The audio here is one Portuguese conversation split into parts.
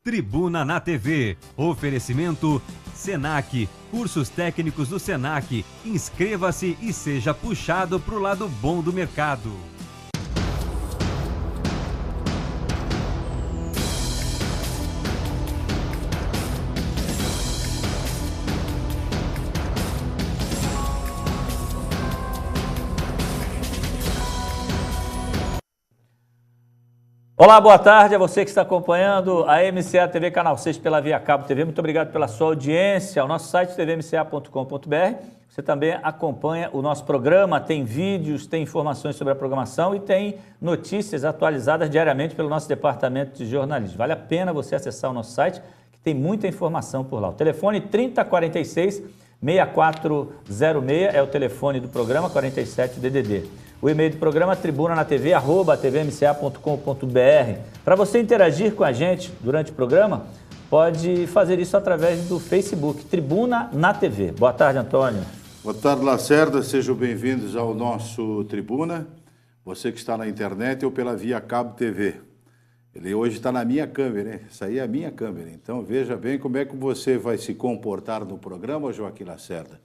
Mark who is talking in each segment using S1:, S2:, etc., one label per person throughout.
S1: Tribuna na TV. Oferecimento Senac. Cursos técnicos do Senac. Inscreva-se e seja puxado para o lado bom do mercado.
S2: Olá, boa tarde a você que está acompanhando a MCA TV Canal 6 pela Via Cabo TV. Muito obrigado pela sua audiência. O nosso site tvmca.com.br. Você também acompanha o nosso programa, tem vídeos, tem informações sobre a programação e tem notícias atualizadas diariamente pelo nosso departamento de jornalismo. Vale a pena você acessar o nosso site, que tem muita informação por lá. O telefone 3046-6406 é o telefone do programa, 47DDD. O e-mail do programa tribunanatv@tvmca.com.br. Para você interagir com a gente durante o programa, pode fazer isso através do Facebook, Tribuna na TV. Boa tarde, Antônio.
S3: Boa tarde, Lacerda. Sejam bem-vindos ao nosso Tribuna. Você que está na internet ou pela Via Cabo TV. Ele hoje está na minha câmera, hein? Essa aí é a minha câmera. Então veja bem como é que você vai se comportar no programa, Joaquim Lacerda.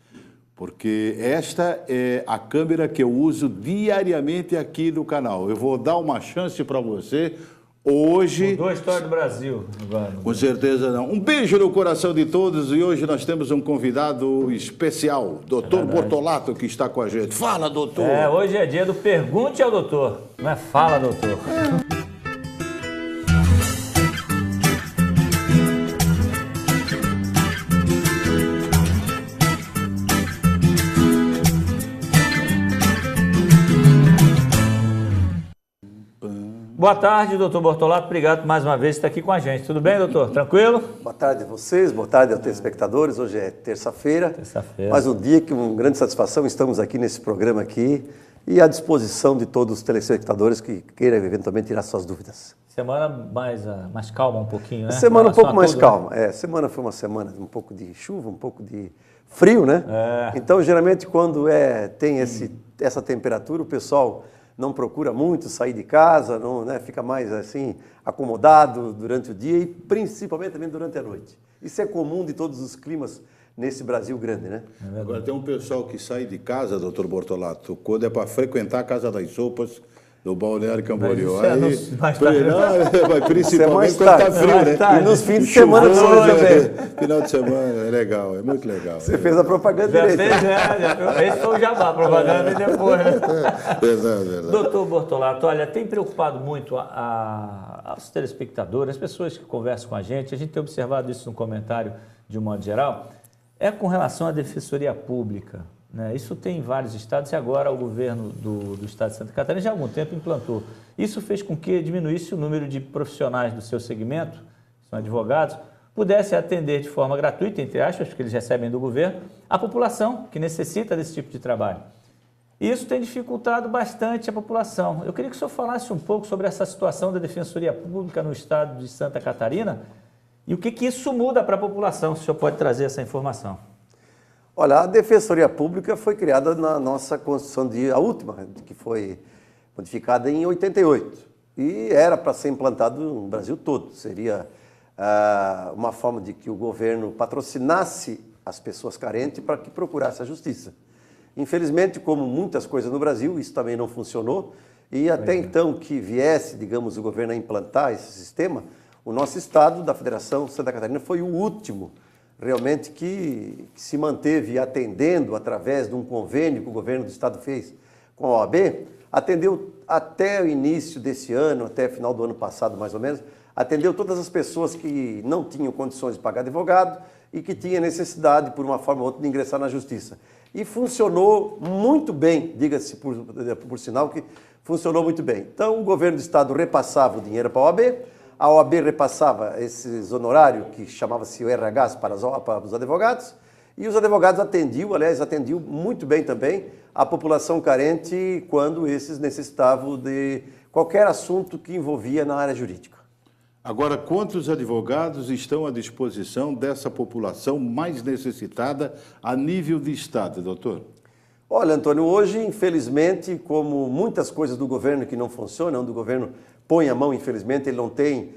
S3: Porque esta é a câmera que eu uso diariamente aqui no canal. Eu vou dar uma chance para você hoje...
S2: Mudou a história do Brasil agora.
S3: Com certeza não. Um beijo no coração de todos e hoje nós temos um convidado especial, Dr. Bortolato, que está com a gente. Fala, doutor!
S2: Hoje é dia do Pergunte ao Doutor, não é Fala, Doutor. Boa tarde, doutor Bortolato. Obrigado mais uma vez por estar aqui com a gente. Tudo bem, doutor? Tranquilo?
S4: Boa tarde a vocês, boa tarde aos telespectadores. Hoje é terça-feira. Mais um dia que com grande satisfação estamos aqui nesse programa aqui e à disposição de todos os telespectadores que queiram eventualmente tirar suas dúvidas.
S2: Semana mais calma um pouquinho, né?
S4: Semana um pouco mais calma. Semana foi uma semana de um pouco de chuva, um pouco de frio, né? Então, geralmente, quando tem essa temperatura, o pessoal não procura muito sair de casa, não, né, fica mais assim acomodado durante o dia e principalmente também durante a noite. Isso é comum de todos os climas nesse Brasil grande, né?
S3: Agora tem um pessoal que sai de casa, doutor Bortolato, quando é para frequentar a Casa das Sopas do Balneário Camboriú. Mas principalmente quando está frio, né?
S4: E nos fins de semana também.
S3: Final de semana, é legal, é muito legal.
S4: Você fez a propaganda direito.
S2: Esse foi o jabá, a propaganda e depois, né?
S3: Verdade.
S2: Doutor Bortolato, olha, tem preocupado muito os telespectadores, as pessoas que conversam com a gente tem observado isso no comentário de um modo geral, com relação à Defensoria Pública. Né? Isso tem em vários estados e agora o governo do estado de Santa Catarina já há algum tempo implantou. Isso fez com que diminuísse o número de profissionais do seu segmento, que são advogados, pudesse atender de forma gratuita, entre aspas, porque eles recebem do governo, a população que necessita desse tipo de trabalho. E isso tem dificultado bastante a população. Eu queria que o senhor falasse um pouco sobre essa situação da Defensoria Pública no estado de Santa Catarina e o que isso muda para a população, se o senhor pode trazer essa informação.
S4: Olha, a Defensoria Pública foi criada na nossa Constituição, a última, que foi modificada em 88. E era para ser implantado no Brasil todo. Seria uma forma de que o governo patrocinasse as pessoas carentes para que procurasse a justiça. Infelizmente, como muitas coisas no Brasil, isso também não funcionou. E até então que viesse, digamos, o governo a implantar esse sistema, o nosso estado da Federação Santa Catarina foi o último realmente que se manteve atendendo através de um convênio que o governo do estado fez com a OAB, atendeu até o início desse ano, até o final do ano passado mais ou menos, atendeu todas as pessoas que não tinham condições de pagar advogado e que tinham necessidade, por uma forma ou outra, de ingressar na justiça. E funcionou muito bem, diga-se por sinal que funcionou muito bem. Então o governo do estado repassava o dinheiro para a OAB repassava esses honorários, que chamava-se o RH para os advogados, e os advogados atendiam muito bem também a população carente quando esses necessitavam de qualquer assunto que envolvia na área jurídica.
S3: Agora, quantos advogados estão à disposição dessa população mais necessitada a nível de estado, doutor?
S4: Olha, Antônio, hoje, infelizmente, como muitas coisas do governo que não funcionam, onde o governo põe a mão, infelizmente, ele não tem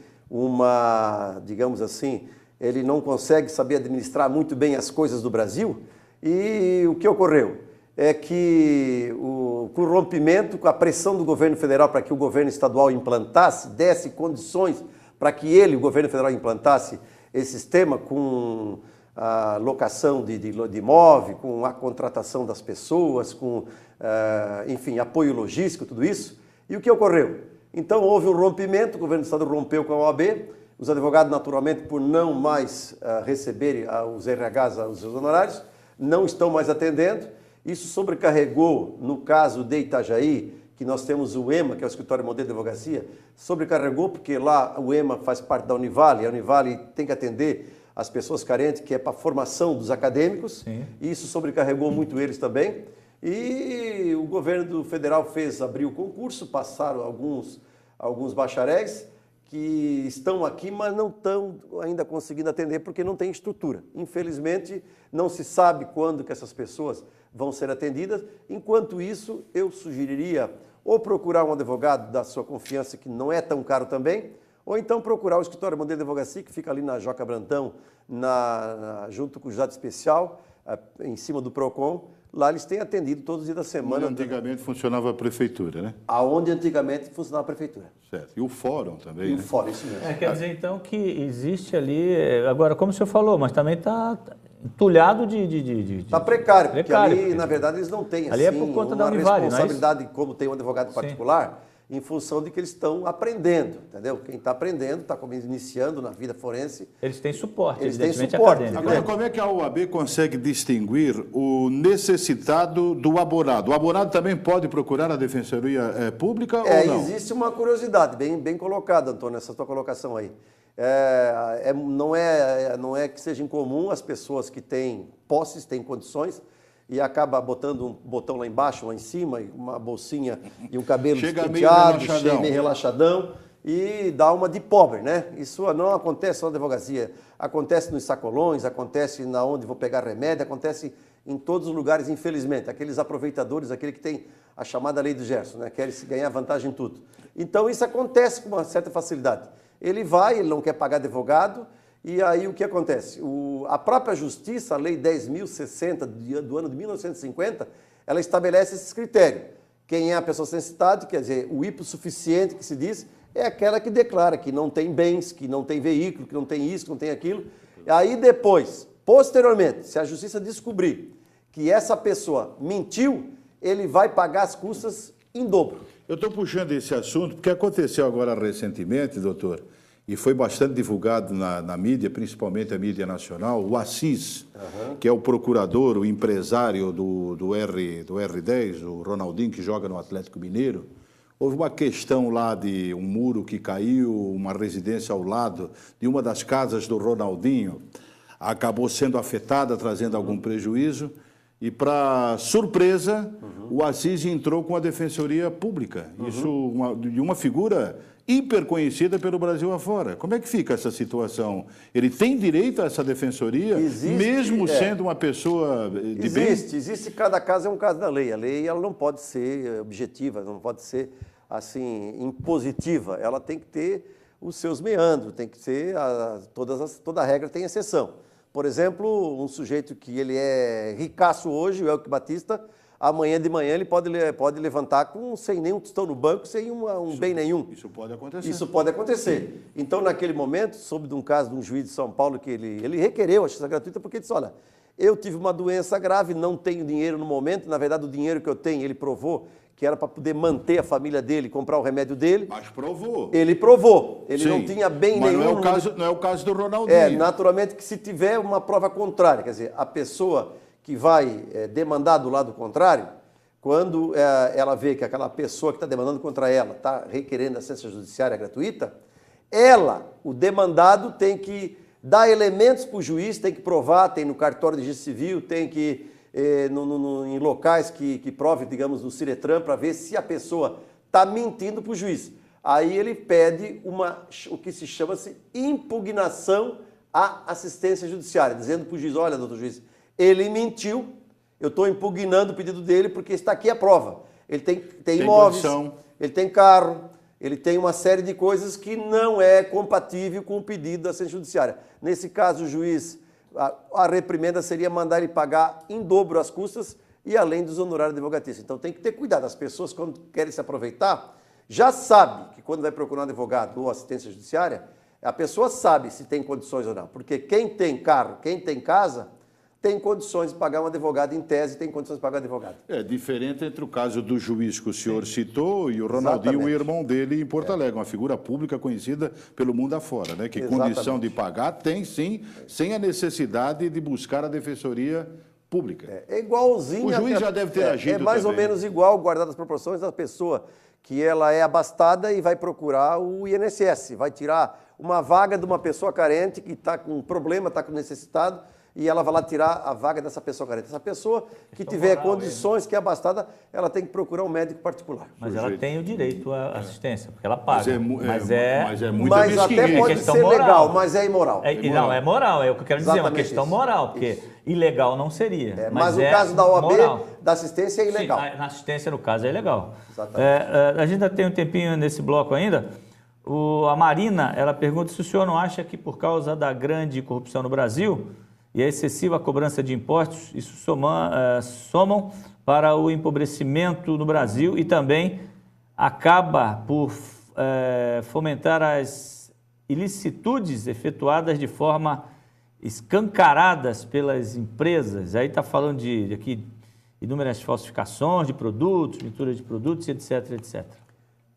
S4: digamos assim, ele não consegue saber administrar muito bem as coisas do Brasil. E o que ocorreu é que com o rompimento, com a pressão do governo federal para que o governo estadual implantasse, desse condições para que o governo federal implantasse esse sistema com a locação de imóvel, com a contratação das pessoas, com, enfim, apoio logístico, tudo isso. E o que ocorreu? Então houve um rompimento, o governo do estado rompeu com a OAB, os advogados, naturalmente, por não mais receberem os RHs, os seus honorários, não estão mais atendendo. Isso sobrecarregou, no caso de Itajaí, que nós temos o EMA, que é o Escritório Modelo de Advocacia, sobrecarregou porque lá o EMA faz parte da Univale, a Univale tem que atender as pessoas carentes, que é para a formação dos acadêmicos, sim. E isso sobrecarregou muito eles também. E o governo federal abriu o concurso, passaram alguns bacharéis que estão aqui, mas não estão ainda conseguindo atender porque não tem estrutura. Infelizmente, não se sabe quando que essas pessoas vão ser atendidas. Enquanto isso, eu sugeriria ou procurar um advogado da sua confiança, que não é tão caro também, ou então procurar o Escritório Modelo de Advocacia, que fica ali na Joca Brantão, junto com o Juizado Especial, em cima do PROCON. Lá eles têm atendido todos os dias da semana.
S3: Onde antigamente funcionava a prefeitura, né?
S4: Aonde antigamente funcionava a prefeitura.
S3: Certo. E o fórum também,
S4: E o fórum, isso mesmo.
S2: Quer dizer, então, que existe ali... Agora, como o senhor falou, mas também está entulhado de...
S4: Está precário, porque ali,
S2: porque
S4: na verdade, eles não têm
S2: ali é por conta da
S4: uma
S2: Univale,
S4: responsabilidade como tem um advogado particular, em função de que eles estão aprendendo, entendeu? Quem está aprendendo, está iniciando na vida forense.
S2: Eles têm suporte,
S4: eles têm suporte.
S2: Acadêmico.
S3: Agora, como é que a OAB consegue distinguir o necessitado do abonado? O abonado também pode procurar a Defensoria Pública ou não?
S4: Existe uma curiosidade, bem colocada, Antônio, essa tua colocação aí. Não é que seja incomum as pessoas que têm posses, têm condições, e acaba botando um botão lá embaixo, lá em cima, e uma bolsinha e um cabelo despenteado, meio relaxadão, e dá uma de pobre, né? Isso não acontece só na advocacia, acontece nos sacolões, acontece na onde vou pegar remédio, acontece em todos os lugares, infelizmente. Aqueles aproveitadores, aquele que tem a chamada lei do Gerson, né? Querem se ganhar vantagem em tudo. Então isso acontece com uma certa facilidade. Ele não quer pagar advogado, e aí o que acontece? A própria justiça, a lei 10.060 do ano de 1950, ela estabelece esses critérios. Quem é a pessoa sem necessidade, quer dizer, o hipossuficiente que se diz, é aquela que declara que não tem bens, que não tem veículo, que não tem isso, que não tem aquilo. Aí depois, posteriormente, se a justiça descobrir que essa pessoa mentiu, ele vai pagar as custas em dobro.
S3: Eu estou puxando esse assunto porque aconteceu agora recentemente, doutor, e foi bastante divulgado na mídia, principalmente a mídia nacional, o Assis, que é o procurador, o empresário do R10, o Ronaldinho, que joga no Atlético Mineiro. Houve uma questão lá de um muro que caiu, uma residência ao lado de uma das casas do Ronaldinho, acabou sendo afetada, trazendo algum prejuízo. E, para surpresa, o Assis entrou com a Defensoria Pública. Isso de uma figura hiper conhecida pelo Brasil afora. Como é que fica essa situação? Ele tem direito a essa defensoria, mesmo sendo uma pessoa de bem?
S4: Existe. Cada caso é um caso da lei. A lei ela não pode ser objetiva, não pode ser assim impositiva. Ela tem que ter os seus meandros, tem que ser toda regra tem exceção. Por exemplo, um sujeito que ele é ricaço hoje, o Elke Batista, amanhã de manhã ele pode levantar sem nenhum tostão no banco, sem bem nenhum.
S3: Isso pode acontecer.
S4: Isso pode acontecer. Então, naquele momento, soube de um caso de um juiz de São Paulo que ele requereu a justiça gratuita porque ele disse, olha, eu tive uma doença grave, não tenho dinheiro no momento, na verdade o dinheiro que eu tenho, ele provou que era para poder manter a família dele, comprar o remédio dele.
S3: Mas provou.
S4: Ele provou. Ele não tinha bem nenhum.
S3: Mas não é o caso do Ronaldinho.
S4: Naturalmente que se tiver uma prova contrária, quer dizer, a pessoa que vai demandar do lado contrário, quando ela vê que aquela pessoa que está demandando contra ela está requerendo assistência judiciária gratuita, o demandado tem que dar elementos para o juiz, tem que provar, tem no cartório de registro civil, tem que em locais que prove, digamos, no Ciretran, para ver se a pessoa está mentindo para o juiz. Aí ele pede o que se chama-se impugnação à assistência judiciária, dizendo para o juiz, olha, doutor juiz, ele mentiu, eu estou impugnando o pedido dele porque está aqui a prova. Ele tem imóveis,
S3: condição.
S4: ele tem carro, ele tem uma série de coisas que não é compatível com o pedido da assistência judiciária. Nesse caso, o juiz, a reprimenda seria mandar ele pagar em dobro as custas e além dos honorários advogatícios. Então tem que ter cuidado. As pessoas, quando querem se aproveitar, já sabe que quando vai procurar um advogado ou assistência judiciária, a pessoa sabe se tem condições ou não. Porque quem tem carro, quem tem casa, tem condições de pagar um advogado em tese, tem condições de pagar um advogado.
S3: É diferente entre o caso do juiz que o senhor citou e o Ronaldinho,
S4: Exatamente.
S3: o irmão dele em Porto Alegre, uma figura pública conhecida pelo mundo afora, né? Que
S4: Exatamente.
S3: condição de pagar tem sim, sem a necessidade de buscar a defensoria pública.
S4: É igualzinho...
S3: O juiz já deve ter agido
S4: É mais ou
S3: também.
S4: menos igual, guardado as proporções da pessoa que ela é abastada e vai procurar o INSS, vai tirar uma vaga de uma pessoa carente que está com problema, está com necessitado, e ela vai lá tirar a vaga dessa pessoa carente. Essa pessoa que tiver condições, que é abastada, ela tem que procurar um médico particular.
S2: Mas ela tem o direito à assistência, porque ela paga.
S3: Mas é muito
S4: Mas até
S3: mesquinhez.
S4: pode
S2: questão
S4: ser
S2: moral.
S4: legal, mas é imoral.
S2: Não, é moral, é o que eu quero dizer, é uma
S4: Exatamente
S2: questão
S4: isso.
S2: moral, porque ilegal não seria.
S4: Mas no caso da OAB,
S2: moral.
S4: da assistência, é ilegal.
S2: Sim, na assistência, no caso, é ilegal.
S4: Exatamente.
S2: A gente ainda tem um tempinho nesse bloco ainda. A Marina, ela pergunta se o senhor não acha que por causa da grande corrupção no Brasil e a excessiva cobrança de impostos, isso somam para o empobrecimento no Brasil e também acaba por fomentar as ilicitudes efetuadas de forma escancaradas pelas empresas. Aí está falando de aqui inúmeras falsificações de produtos, mistura de produtos, etc, etc.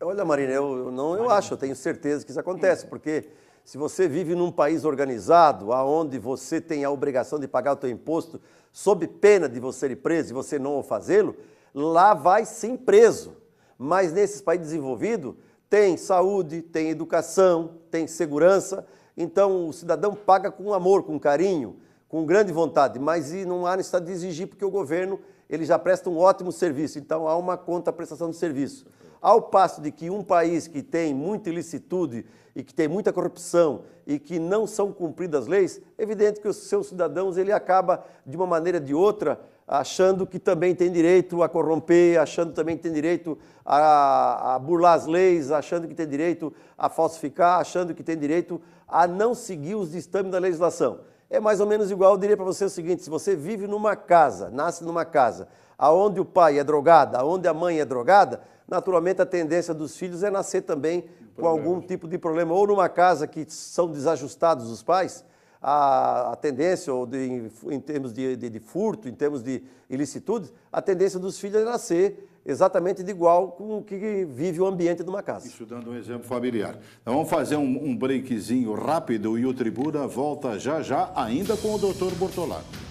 S4: Olha, Marina, eu acho, eu tenho certeza que isso acontece, porque se você vive num país organizado, onde você tem a obrigação de pagar o teu imposto, sob pena de você ir preso e você não fazê-lo, lá vai sim preso. Mas nesses países desenvolvidos, tem saúde, tem educação, tem segurança, então o cidadão paga com amor, com carinho, com grande vontade, mas não há necessidade de exigir, porque o governo ele já presta um ótimo serviço, então há uma contraprestação de serviço. Ao passo de que um país que tem muita ilicitude e que tem muita corrupção e que não são cumpridas as leis, é evidente que os seus cidadãos ele acaba, de uma maneira ou de outra, achando que também tem direito a corromper, achando também que tem direito a burlar as leis, achando que tem direito a falsificar, achando que tem direito a não seguir os ditames da legislação. É mais ou menos igual, eu diria para você o seguinte, se você vive numa casa, nasce numa casa, onde o pai é drogado, onde a mãe é drogada, naturalmente a tendência dos filhos é nascer também com algum tipo de problema. Ou numa casa que são desajustados os pais, a tendência, ou em termos de furto, em termos de ilicitudes, a tendência dos filhos é nascer exatamente de igual com o que vive o ambiente de uma casa.
S3: Isso dando um exemplo familiar. Então vamos fazer um breakzinho rápido e o Tribuna volta já já, ainda com o Dr. Bortolatti.